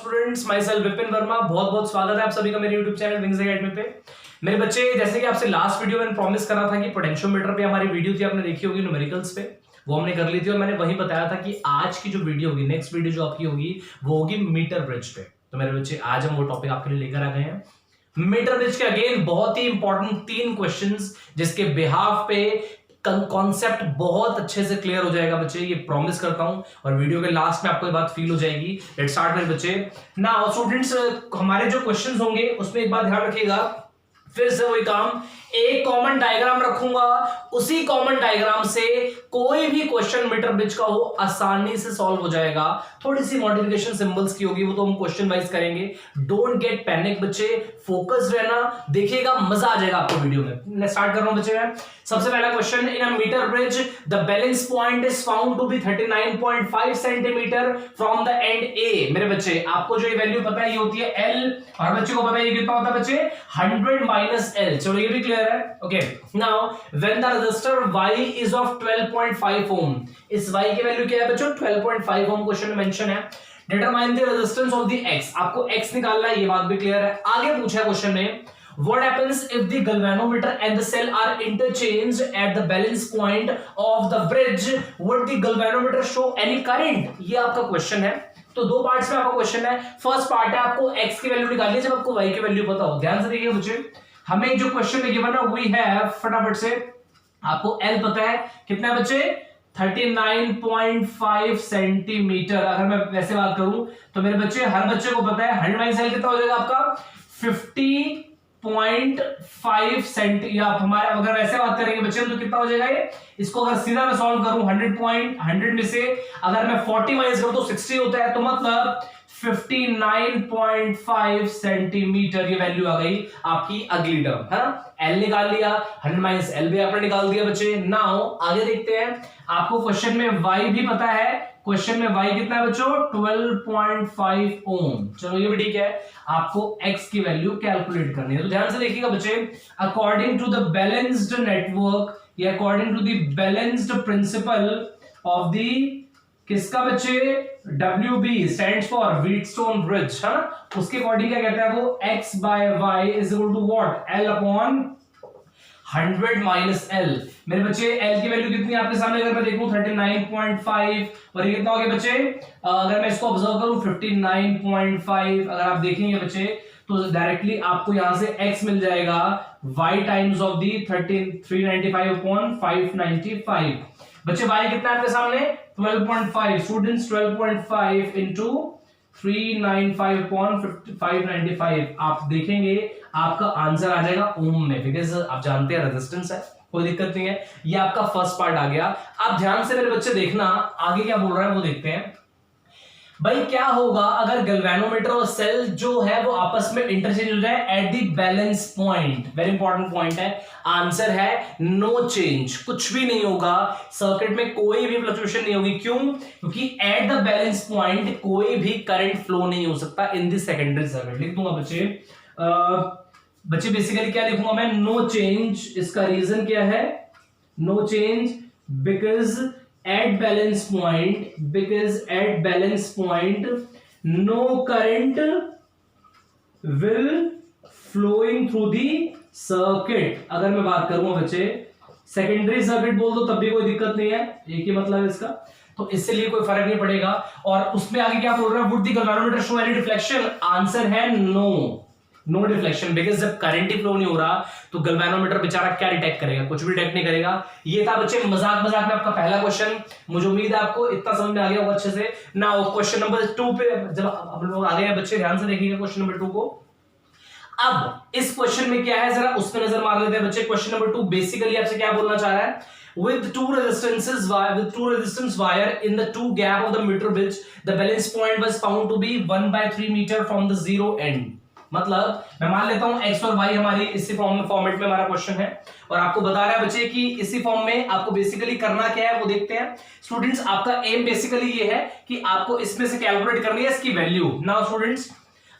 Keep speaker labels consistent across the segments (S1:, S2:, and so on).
S1: Students, my self Vipin Verma. बहुत बहुत स्वागत है आप सभी का मेरे यूट्यूब चैनल विंग्स एकेडमी पे। मेरे बच्चे, जैसे कि आपसे लास्ट वीडियो में प्रॉमिस करा था कि पोटेंशियोमीटर पे हमारी वीडियो थी, आपने देखी होगी न्यूमेरिकल्स पे, वो हमने कर ली थी। और मैंने वही बताया था कि आज की जो वीडियो होगी, नेक्स्ट वीडियो जो आपकी होगी वो होगी मीटर ब्रिज पे। तो मेरे बच्चे, आज हम वो टॉपिक आपके लिए लेकर आ गए हैं मीटर ब्रिज के। अगेन बहुत ही इंपॉर्टेंट 3 क्वेश्चंस जिसके बिहाफ पे कॉन्सेप्ट बहुत अच्छे से क्लियर हो जाएगा बच्चे, ये प्रॉमिस करता हूं। और वीडियो के लास्ट में आपको ये बात फील हो जाएगी। लेट्स स्टार्ट मेरे बच्चे। नाउ स्टूडेंट्स, हमारे जो क्वेश्चंस होंगे उसमें एक बात ध्यान रखिएगा, फिर से वही काम, एक कॉमन डायग्राम रखूंगा, उसी कॉमन डायग्राम से कोई भी क्वेश्चन मीटर ब्रिज का हो आसानी से सॉल्व हो जाएगा। थोड़ी सी मॉडिफिकेशन सिंबल्स की होगी, वो तो हम क्वेश्चन वाइज करेंगे। डोंट गेट पैनिक बच्चे, फोकस रहना, देखिएगा मजा आ जाएगा आपको वीडियो में। मैं स्टार्ट कर रहा हूं बच्चे। मैं सबसे पहला question, in a metre bridge the balance point is found to be 39.5 centimetre from the end A. मेरे बच्चे, आपको जो ये वैल्यू पता है ये होती है एल, और बच्चे को पता है ये कितना होता है बच्चे, 100 माइनस एल। चलो ये भी क्लियर है। Okay, now when the resistor Y is of 12.5 ohm, इस Y की वैल्यू क्या है बच्चों, 12.5 ओम क्वेश्चन में मेंशन है। Determine the resistance of the X, आपको X निकालना है, ये बात भी क्लियर है। आगे पूछा है क्वेश्चन में, what happens if the galvanometer and the cell are interchanged at the balance point of the bridge, would the galvanometer show any current? ये आपका क्वेश्चन है। तो दो पार्ट्स में आपका क्वेश्चन है। फर्स्ट पार्ट है आपको X की वैल्यू निकालनी है जब आपको Y की वैल्यू पता हो। ध्यान से देखिए मुझे, हमें जो क्वेश्चन में गिवन है वी है, फटाफट से आपको L पता है कितना है बच्चे, 39.5 सेंटीमीटर। अगर मैं वैसे बात करूं तो मेरे बच्चे, हर बच्चे को पता है 100 माइनस L कितना हो जाएगा आपका, 50.5 सेंटी। या हमारे अगर वैसे बात करेंगे बच्चे तो कितना हो जाएगा ये, इसको अगर सीधा मैं सॉल्व करूं 100 में से अगर मैं 40 माइनस करूं तो 60 होता है। तो मतलब 59.5 सेंटीमीटर ये वैल्यू आ गई आपकी अगली टर्म, है ना। एल निकाल लिया, 100 माइनस एल भी आपने निकाल दिया बच्चे। नाउ आगे देखते हैं, आपको क्वेश्चन में वाई भी पता है। क्वेश्चन में y कितना है बच्चों, 12.5 ओम। चलो ये भी ठीक है, आपको x की वैल्यू कैलकुलेट करनी है। तो ध्यान से देखिएगा बच्चे, according to the balanced network या according to the balanced principle of the, किसका बच्चे, WB stands for Wheatstone bridge, है ना। उसके अकॉर्डिंग क्या कहता है वो, x by y is equal to what, L upon 100 minus L। मेरे बच्चे L की वैल्यू कितनी है आपके सामने, अगर मैं देखूं 39.5, और ये कितना हो गया बच्चे, अगर मैं इसको ऑब्जर्व करूं 59.5, अगर आप देखेंगे बच्चे तो डायरेक्टली आपको यहां से x मिल जाएगा y times of the 395 upon 595। बच्चे y कितना है आपके सामने, 12.5। स्टूडेंट्स 12.5 इंटू 395 अपॉन 595, आप देखेंगे आपका आंसर आ जाएगा ओम में, बिकॉज आप जानते हैं रेजिस्टेंस है, कोई दिक्कत नहीं है। ये आपका फर्स्ट पार्ट आ गया। आप ध्यान से मेरे बच्चे देखना, आगे क्या बोल रहा है वो देखते हैं। भाई क्या होगा अगर गैल्वेनोमीटर और सेल जो है वो आपस में इंटरचेंज हो जाए at the balance point. Very important point है। आंसर है नो चेंज, कुछ भी नहीं होगा, सर्किट में कोई भी फ्लक्चुएशन नहीं होगी। क्यों? क्योंकि एट द बैलेंस पॉइंट कोई भी करंट फ्लो नहीं हो सकता इन द सेकेंडरी सर्किट। लिख दूंगा बच्चे, बच्चे बेसिकली क्या लिखूंगा मैं, नो चेंज। इसका रीजन क्या है, no change because at balance point no current will flowing through the circuit। अगर मैं बात करूं बच्चे सेकेंडरी सर्किट बोल दो तब भी कोई दिक्कत नहीं है, एक ही मतलब है इसका, तो इससे लिए कोई फर्क नहीं पड़ेगा। और उसमें आगे क्या बोल रहा है, would the galvanometer show any deflection? Answer है नो डिफ्लेक्शन, बिकॉज जब करंट ही फ्लो नहीं हो रहा तो गैल्वेनोमीटर बेचारा क्या डिटेक्ट करेगा, कुछ भी डिटेक्ट नहीं करेगा। ये था बच्चे मजाक में आपका पहला क्वेश्चन। मुझे उम्मीद है आपको इतना समझ में आ गया होगा अच्छे से। नाउ क्वेश्चन नंबर 2 पे जब आप लोग आ गए हैं बच्चे, ध्यान से देखिएगा क्वेश्चन नंबर 2 को। अब इस क्वेश्चन में क्या है जरा उस पर नजर मार लेते हैं बच्चे। क्वेश्चन नंबर 2 बेसिकली आपसे क्या बोलना चाह रहा है, with two resistance wire in the two gap of the meter bridge the balance point was found to be 1/3 meter from the zero end। मतलब मैं मान लेता हूं x और y हमारी इसी फॉर्मेट में हमारा क्वेश्चन है, और आपको बता रहा है बच्चे कि इसी फॉर्म में आपको बेसिकली करना क्या है वो देखते हैं। स्टूडेंट्स आपका एम बेसिकली ये है कि आपको इसमें से कैलकुलेट करनी है इसकी value. Now students,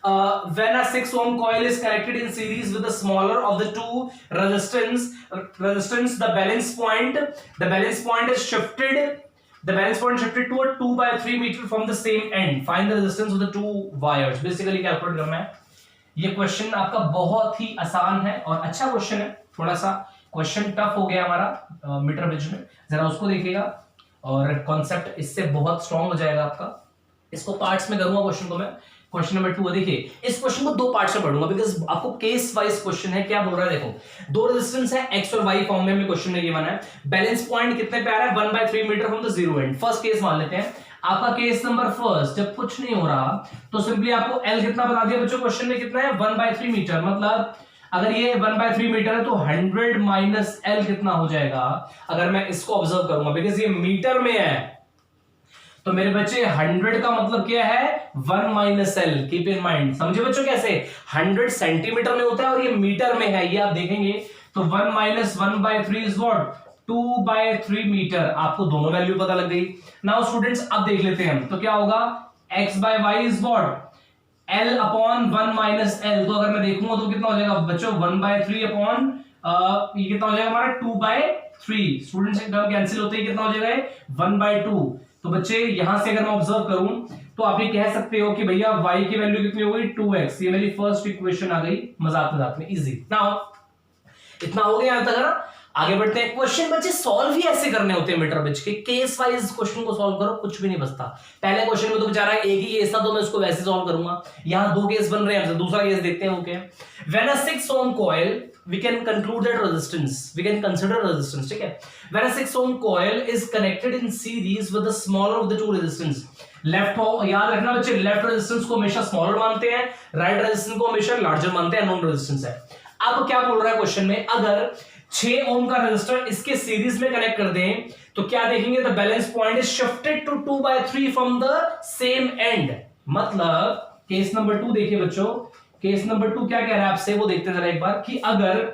S1: when a 6 ohm coil is connected in series with the smaller of the two resistance, the balance point is shifted The balance point shifted to a 2/3 meter from the same end. Find the resistance of the two wires. Basically calculate करना है। ये question आपका बहुत ही आसान है और अच्छा question है। थोड़ा सा क्वेश्चन टफ हो गया हमारा मीटर ब्रिज में, जरा उसको देखिएगा और कॉन्सेप्ट इससे बहुत स्ट्रांग हो जाएगा आपका। इसको पार्ट्स में करूंगा क्वेश्चन को मैं। क्वेश्चन नंबर 2 देखिए, इस क्वेश्चन को दो पार्ट्स में पढ़ूंगा बिकॉज आपको केस वाइज क्वेश्चन है। क्या बोल रहा है देखो, दो रेजिस्टेंस है एक्स और वाई फॉर्म में क्वेश्चन में ये बना है। बैलेंस पॉइंट कितने पे आ रहा है, 1/3 metre from the zero end. First case मान लेते हैं, आपका केस नंबर फर्स्ट, जब कुछ नहीं हो रहा तो सिंपली आपको एल कितना बता दिया बच्चों, क्वेश्चन में कितना है 1/3 मीटर। मतलब अगर ये 1/3 मीटर है तो 100 माइनस एल कितना हो जाएगा, अगर मैं इसको ऑब्जर्व करूंगा बिकॉज ये मीटर में है तो मेरे बच्चे 100 का मतलब क्या है 1 minus L. Keep in mind, समझे बच्चों कैसे, 100 सेंटीमीटर में होता है और ये मीटर में है, ये आप देखेंगे। तो 1 माइनस 1/3 इज व्हाट 2/3 मीटर। आपको दोनों वैल्यू पता लग गई। नाउ स्टूडेंट्स अब देख लेते हैं तो क्या होगा, x by Y is what l upon 1 minus L. तो अगर मैं देखूंगा तो कितना हो जाएगा बच्चों 1/3 अपॉन ये कितना हो जाएगा हमारा 2/3। स्टूडेंट्स टर्म कैंसिल होते ही कितना हो जाएगा 1/2। तो बच्चे यहां से अगर मैं ऑब्जर्व करूं तो आप ये कह सकते हो कि भैया y की वैल्यू कितनी हो गई 2x। ये मेरी फर्स्ट इक्वेशन आ गई मजाक मजाक में, इजी। नाउ इतना हो गया यहां तक ना, आगे बढ़ते हैं। क्वेश्चन बच्चे सॉल्व ही ऐसे करने होते हैं मीटर ब्रिज के, केस वाइज क्वेश्चन को सॉल्व करो, कुछ भी नहीं बचता। पहले क्वेश्चन में तो बेचारा एक ही केस था तो मैं इसको वैसे सॉल्व करूंगा, यहां दो केस बन रहे हैं, दूसरा केस देखते हैं वो क्या है। When a 6 ohm coil, we can conclude that resistance, we can consider resistance, ठीक है। when a 6 ohm coil is connected in series with the smaller of the two resistance, left हो याद रखना बच्चे, लेफ्ट रेजिस्टेंस को हमेशा smaller मानते हैं, राइट रेजिस्टेंस को हमेशा लार्जर मानते हैं, नॉन रेजिस्टेंस है। अब क्या बोल रहा है क्वेश्चन में, अगर 6 ओम का रेजिस्टर इसके सीरीज में कनेक्ट कर दें तो क्या देखेंगे, the balance point is shifted to 2/3 from the same end. मतलब केस नंबर 2 देखिए बच्चों, केस नंबर 2 क्या कह रहा है आपसे वो देखते जरा एक बार, कि अगर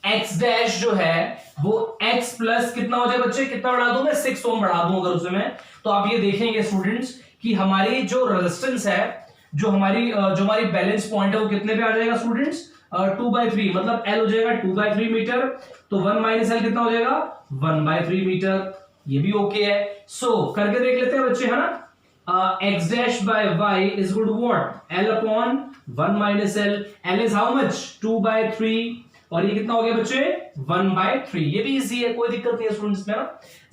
S1: x डैश जो है वो x प्लस कितना हो जाए बच्चे, कितना बढ़ा दूं मैं 6 ओम बढ़ा दूं अगर उसमें मैं, तो आप ये देखेंगे स्टूडेंट्स कि हमारी जो रेजिस्टेंस है, जो हमारी बैलेंस पॉइंट है वो कितने पे आ जाएगा स्टूडेंट्स 2/3। मतलब l हो जाएगा 2/3 मीटर, तो 1 माइनस एल कितना हो जाएगा 1/3 मीटर। ये भी ओके है। सो करके देख लेते हैं बच्चे, है ना। x dash by y is equal to what l upon 1 minus l। l is how much 2/3 और ये कितना हो गया बच्चे 1/3। ये भी इजी है, कोई दिक्कत नहीं है स्टूडेंट्स में ना।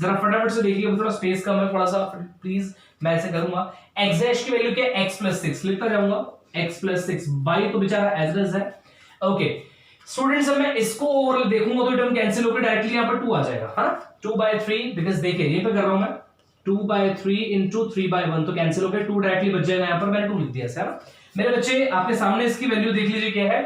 S1: जरा फटाफट से देखिए, थोड़ा स्पेस कम है थोड़ा सा, प्लीज मैं ऐसे करूंगा। x dash की वैल्यू क्या है x plus 6 लिखता जाऊंगा, x plus 6 y तो बेचारा एज इट इज है। ओके स्टूडेंट्स, अब मैं इसको ओवरऑल देखूंगा तो टर्म कैंसिल होकर डायरेक्टली यहां पर 2 आ जाएगा, हाँ 2/3। बिकॉज देखिए ये पे कर रहा हूं मैं 2/3 into 3/1 तो कैंसिल हो गया, 2 डायरेक्टली बच जाएगा, यहां पर मैंने 2 लिख दिया सर। मेरे बच्चे आपके सामने इसकी वैल्यू देख लीजिए क्या है।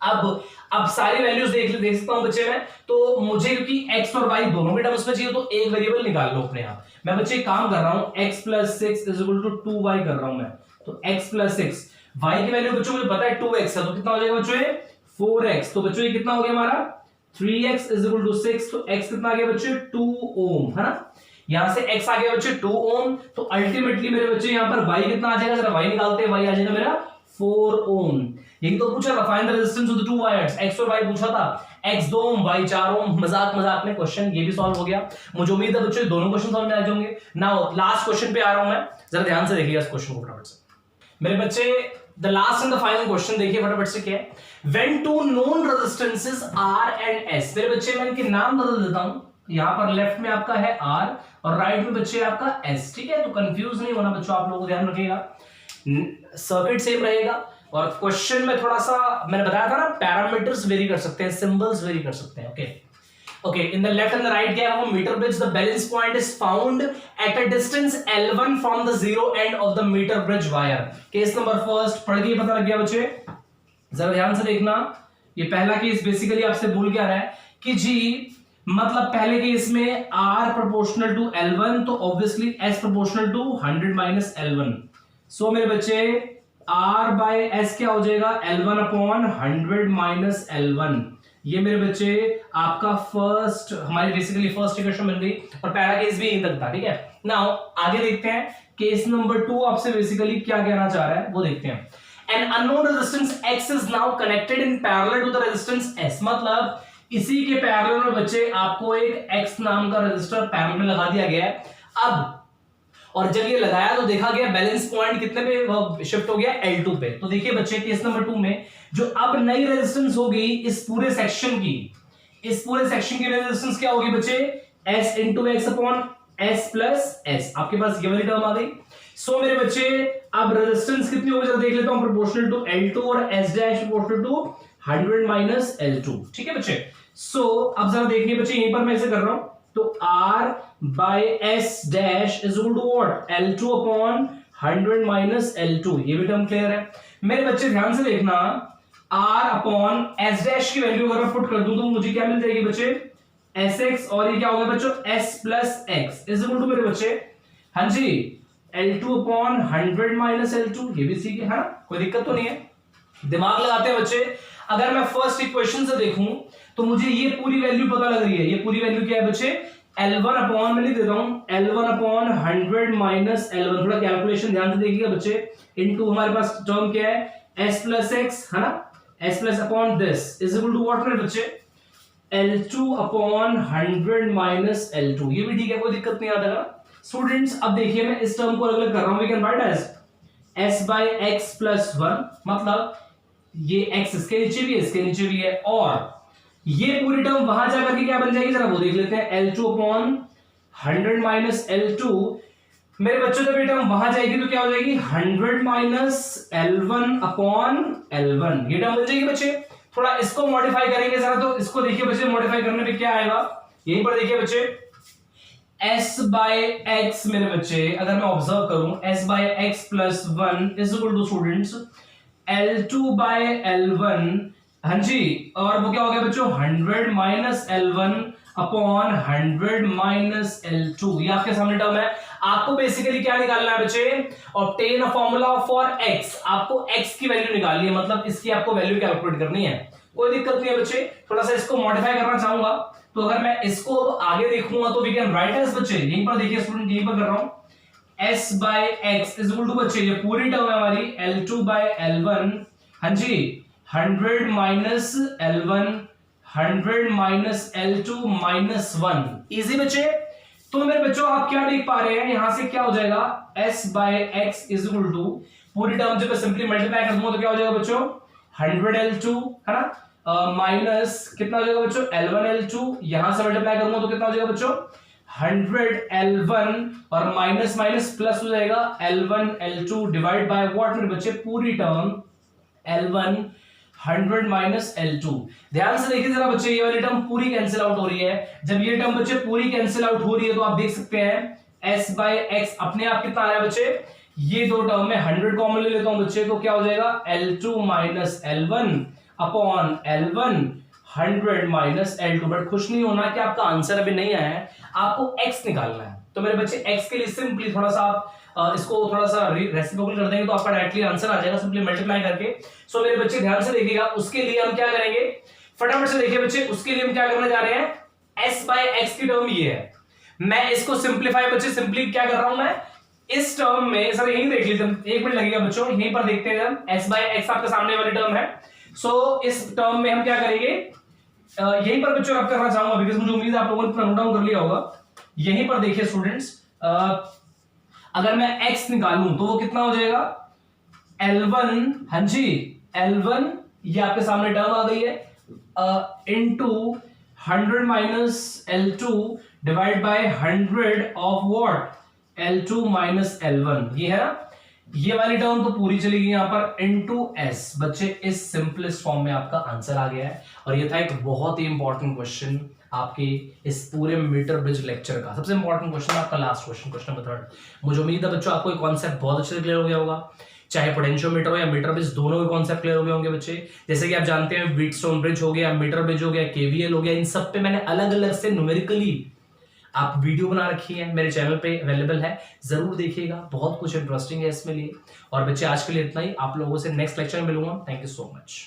S1: अब सारी वैल्यूज देख सकता हूं बच्चे मैं, तो मुझे क्योंकि x और y दोनों के टर्म्स में चाहिए तो एक वेरिएबल निकाल लो अपने आप। मैं बच्चे काम कर रहा हूं x plus 6 is equal to 2y कर रहा हूं मैं, तो x plus 6 y की वैल्यू बच्चों मुझे पता है 2x है, तो कितना हो जाएगा बच्चों ये 4x। तो बच्चों ये कितना हो गया हमारा 3x is equal to 6, तो x कितना आ गया बच्चे 2 ओम, है ना। यहां से x आ गया बच्चे 2 ओम, तो अल्टीमेटली मेरे बच्चे यहां पर y कितना आ जाएगा, जरा y निकालते हैं, y आ जाएगा मेरा 4 ओम। यही तो पूछा था, find the resistance of the two wires, x और y पूछा था, x 2 ओम y 4 ओम। मजाक मजाक में क्वेश्चन ये भी सॉल्व हो गया। मुझे उम्मीद है बच्चों दोनों क्वेश्चन समझ में आ जाएंगे। नाउ लास्ट क्वेश्चन पे आ रहा हूं मैं, जरा ध्यान से देखिएगा इस क्वेश्चन को फटाफट से मेरे बच्चे। The last end the final question देखिए फटाफट से क्या है। When two known resistances r and s, मेरे बच्चे मैं इनके नाम बदल देता हूं, यहां पर लेफ्ट में आपका है r और राइट में बच्चे आपका s, ठीक है। तो कंफ्यूज नहीं होना बच्चों, आप लोगों को ध्यान रखिएगा, सर्किट सेम रहेगा। और क्वेश्चन में थोड़ा सा मैंने बताया था ना, पैरामीटर्स वेरी कर सकते हैं, सिंबल्स वेरी कर सकते हैं। Okay in the left end the right क्या है वो metre bridge, the balance point is found at a distance L1 from the zero end of the metre bridge wire. Case number first पढ़ के पता लग गया बच्चे, जरा ध्यान से देखना। ये पहला केस बेसिकली आपसे बोल क्या रहा है कि जी मतलब पहले केस में R प्रोपोर्शनल टू L1, तो obviously S proportional to 100 minus L1। So मेरे बच्चे R बाय S क्या हो जाएगा L1 अपॉन 100 माइनस L1। ये मेरे बच्चे आपका फर्स्ट, हमारी बेसिकली फर्स्ट इक्वेशन बन गई और पहला केस भी यहीं तक था, ठीक है। नाउ आगे देखते हैं केस नंबर 2 आपसे बेसिकली क्या कहना चाह रहा है वो देखते हैं। An unknown resistance X is now connected in parallel to the resistance S। मतलब इसी के पैरेलल में बच्चे आपको एक X नाम का रजिस्टर पैरेलल में लगा दिया गया है। अब और जब ये लगाया तो देखा गया बैलेंस पॉइंट कितने पे शिफ्ट हो गया, L2 पे। तो देखिए बच्चे केस नंबर 2 में जो अब नई रेजिस्टेंस होगी इस पूरे सेक्शन की रेजिस्टेंस क्या होगी बच्चे, S into x upon S plus S। आपके पास ये वाली टर्म आ गई। सो मेरे बच्चे अब रेजिस्टेंस कितनी होगी जरा देख लेता हूं, प्रोपोर्शनल टू L2 और S dash proportional to 100 minus L2। ठीक है बच्चे। सो अब जरा देखिए बच्चे यहीं पर मैं इसे कर रहा हूं, तो R by S dash is equal to what, L2 upon 100 minus L2। ये भी टर्म क्लियर है मेरे बच्चे। ध्यान से देखना, R upon S dash की वैल्यू अगर मैं पुट कर दूं तो मुझे क्या मिल जाएगी बच्चे, Sx, और ये क्या होगा बच्चों, S plus x is equal to मेरे बच्चे, हाँ जी, L2 upon 100 माइनस L2। ये भी सीखे, है ना, कोई दिक्कत तो नहीं है। दिमाग लगाते हैं बच्चे। अगर मैं फर्स्ट इक्वेशन से देखूं तो मुझे ये पूरी वैल्यू पता लग रही है। ये पूरी वैल्यू क्या है बच्चे, L1 अपॉन, मैं लिख देता हूं, L1 अपॉन 100 माइनस L1। थोड़ा कैलकुलेशन ध्यान से देखिएगा बच्चे। इनटू हमारे पास टर्म क्या है, S प्लस x, है ना, S plus upon this is equal to what मेरे बच्चे, L2 अपॉन 100 माइनस L2। ये भी ठीक है, कोई दिक्कत नहीं आता ना स्टूडेंट्स। अब देखिए मैं इस टर्म को अलग अलग कर रहा हूं। We can write as S by x plus 1, मतलब ये x इसके नीचे भी है, इसके नीचे भी है, और ये पूरी टर्म वहां जाकर के क्या बन जाएगी जरा वो देख लेते हैं, L2 अपॉन 100 माइनस L2। मेरे बच्चों जब ये टर्म वहां जाएगी तो क्या हो जाएगी, 100 माइनस L1 अपॉन L1। ये टर्म बन जाएगी बच्चे। थोड़ा इसको मॉडिफाई करेंगे जरा, तो इसको देखिए बच्चे, मॉडिफाई करने पे क्या आएगा, यहीं पर देखिए बच्चे, S बाय x मेरे बच्चे अगर मैं ऑब्जर्व करूं, S by x plus 1 is equal to students L2 by L1, हाँ जी, और वो क्या हो गया बच्चों, 100 minus L1 upon 100 minus L2। ये आपके सामने टर्म है। आपको बेसिकली क्या निकालना है बच्चे, obtain a formula for x। आपको x की वैल्यू निकालनी है, मतलब इसकी आपको वैल्यू कैलकुलेट करनी है। कोई दिक्कत नहीं है बच्चे। थोड़ा सा इसको मॉडिफाई करना चाहूंगा, तो अगर मैं इसको आगे देखूंगा तो वी कैन राइट एज बच्चे, यहीं पर देखिए स्टूडेंट, यहीं पर कर रहा हूं, S by x is equal to बच्चे, ये पूरी टर्म है हमारी L2 बाय L1, हाँ जी, 100 minus L1, 100 minus L2 minus 1। Easy बच्चे। तो मेरे बच्चों आप क्या देख पा रहे हैं, यहां से क्या हो जाएगा, S by x is equal to पूरी टर्म जब मैं सिंपली मल्टीप्लाई कर दूंगा तो क्या हो जाएगा बच्चों, 100 L2, है ना, माइनस कितना हो जाएगा बच्चों, L1 L2। यहां से मल्टीप्लाई करूंगा तो कितना हो जाएगा बच्चों, 100 L1 और माइनस माइनस प्लस हो जाएगा L1 L2 divide by what मेरे बच्चे, पूरी टर्म L1 100 माइनस L2। ध्यान से देखिए जरा बच्चे, ये वाली टर्म पूरी कैंसिल आउट हो रही है। जब ये टर्म बच्चे पूरी कैंसिल आउट हो रही है तो आप देख सकते हैं S बाय x अपने आप कितना आ रहा है बच्चे, ये दो टर्म में 100 कॉमन ले लेता हूं बच्चे, तो क्या हो जाएगा, L2 minus L1 upon L1 100 minus L2। But खुश नहीं होना कि आपका आंसर अभी नहीं आया है, आपको x निकालना है। तो मेरे बच्चे x के लिए सिंपली थोड़ा सा आप इसको थोड़ा सा रेसिप्रोकल कर देंगे तो आपका डायरेक्टली आंसर आ जाएगा, सिंपली मल्टीप्लाई करके। सो मेरे बच्चे ध्यान से देखिएगा, उसके लिए हम क्या करेंगे, फटाफट से देखिए बच्चे, उसके लिए हम क्या करने जा रहे हैं, s बाय x की टर्म ये है, मैं इसको सिंप्लीफाई बच्चे, सिंपली क्या कर रहा हूं मैं, इस टर्म में सर यहीं देख लीजिए, 1 मिनट लगेगा बच्चों, यहीं पर देखते हैं हम, s बाय x आपके सामने वाली टर्म है। सो इस टर्म में हम क्या करेंगे, यहीं पर बच्चों आप करना चाहूंगा, बिकॉज मुझे उम्मीद है आप लोगों ने अपना नोट डाउन कर लिया होगा। यहीं पर देखिए स्टूडेंट्स, अगर मैं x निकालूं तो वो कितना हो जाएगा, L1, हाँ जी, L1 ये आपके सामने टर्म आ गई है, into 100 minus L2 divide by 100 of what, L2 minus L1। ये है ना, ये वाली टर्म तो पूरी चलेगी यहां पर इनटू s। बच्चे इस सिंपलेस्ट फॉर्म में आपका आंसर आ गया है, और ये था एक बहुत ही इंपॉर्टेंट क्वेश्चन आपके इस पूरे मीटर ब्रिज लेक्चर का सबसे इंपॉर्टेंट क्वेश्चन, आपका लास्ट क्वेश्चन, क्वेश्चन नंबर 3। मुझे उम्मीद है बच्चों आपको कॉन्सेप्ट बहुत अच्छे से क्लियर हो गया होगा, चाहे पोटेंशियोमीटर हो या मीटर ब्रिज, दोनों के कॉन्सेप्ट क्लियर हो गए होंगे बच्चे। जैसे कि आप जानते हैं व्हीटस्टोन ब्रिज हो गया, मीटर ब्रिज हो गया, केवीएल हो गया, इन सब पे मैंने अलग अलग से न्यूमेरिकली आप वीडियो बना रखी है, मेरे चैनल पे अवेलेबल है, जरूर देखिएगा, बहुत कुछ इंटरेस्टिंग है इसमें लिए। और बच्चे आज के लिए इतना ही, आप लोगों से नेक्स्ट लेक्चर में मिलूंगा। Thank you so much.